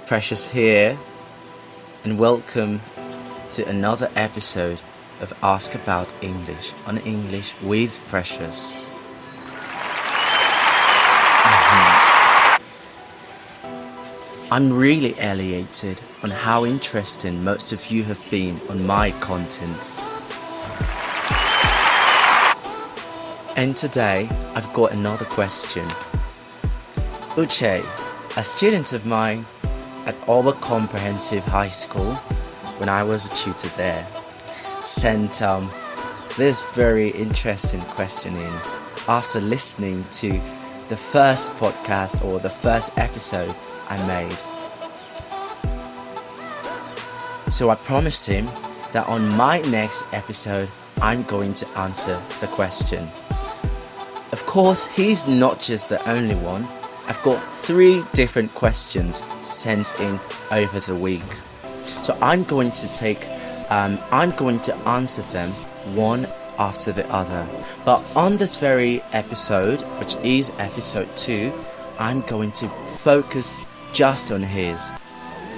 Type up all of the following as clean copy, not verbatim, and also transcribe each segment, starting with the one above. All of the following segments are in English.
Precious here, and welcome to another episode of Ask About English on English with Precious. I'm really elated on how interesting most of you have been on my contents. And today I've got another question. Uche, a student of mine at Auburn Comprehensive High School, when I was a tutor there, sent this very interesting question in after listening to the first podcast or the first episode I made. So I promised him that on my next episode I'm going to answer the question. Of course, he's not just the only one. I've got 3 different questions sent in over the week. So I'm going to answer them one after the other. But on this very episode, which is episode 2, I'm going to focus just on his.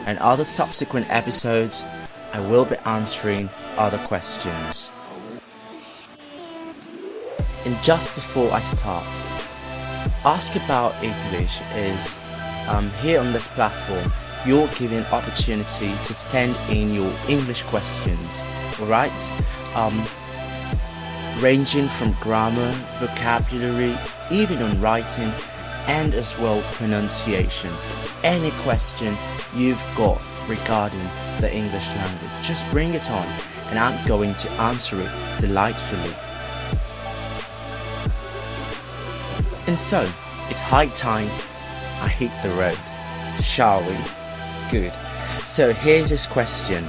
And other subsequent episodes, I will be answering other questions. And just before I start, Ask About English is here on this platform. You're given opportunity to send in your English questions, alright? Ranging from grammar, vocabulary, even on writing, and as well pronunciation. Any question you've got regarding the English language, just bring it on, and I'm going to answer it delightfully. And so, it's high time I hit the road, shall we? Good. So here's his question.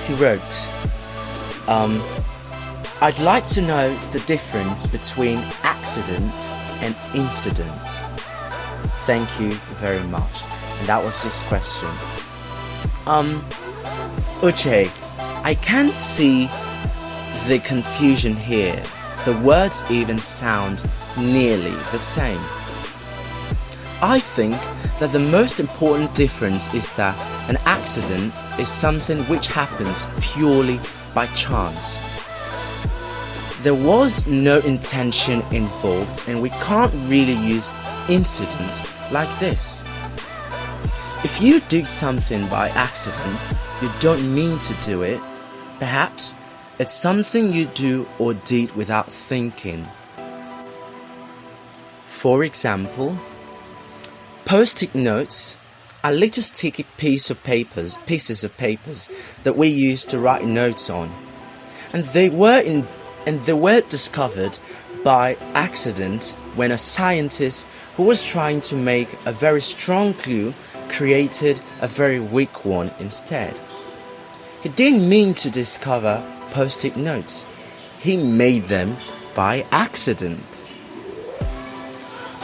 He wrote, I'd like to know the difference between accident and incident. Thank you very much. And that was his question. Uche, I can see the confusion here. The words even sound nearly the same. I think that the most important difference is that an accident is something which happens purely by chance. There was no intention involved, and we can't really use incident like this. If you do something by accident, you don't mean to do it. Perhaps it's something you do or did without thinking. For example, post-it notes are little sticky pieces of papers that we use to write notes on, and they were discovered by accident when a scientist who was trying to make a very strong glue created a very weak one instead. He didn't mean to discover post-it notes. He made them by accident.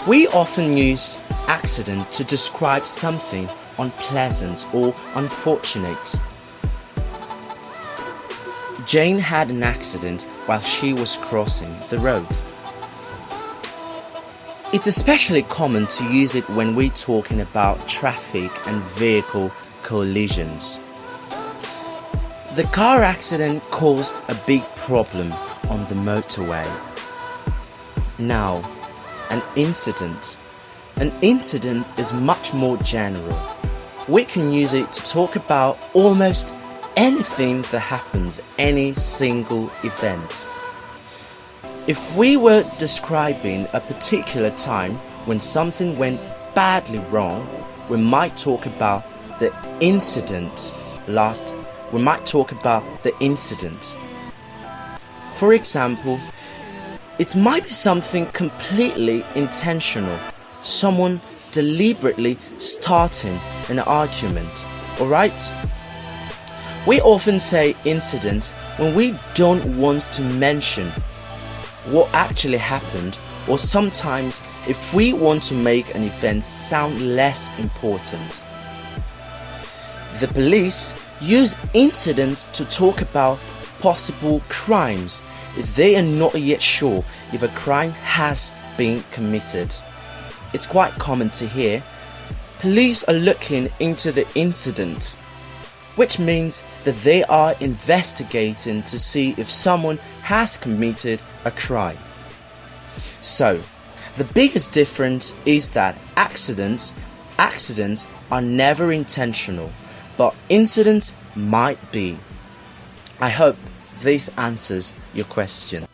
We often use accident to describe something unpleasant or unfortunate. Jane had an accident while she was crossing the road. It's especially common to use it when we're talking about traffic and vehicle collisions. The car accident caused a big problem on the motorway. Now, an incident. An incident is much more general. We can use it to talk about almost anything that happens, any single event. If we were describing a particular time when something went badly wrong, we might talk about the incident. For example, it might be something completely intentional, someone deliberately starting an argument, alright? We often say incident when we don't want to mention what actually happened, or sometimes if we want to make an event sound less important. The police use incidents to talk about possible crimes if they are not yet sure if a crime has been committed. It's quite common to hear, Police are looking into the incident, which means that they are investigating to see if someone has committed a crime. So, the biggest difference is that accidents are never intentional, but incidents might be. I hope this answers your question.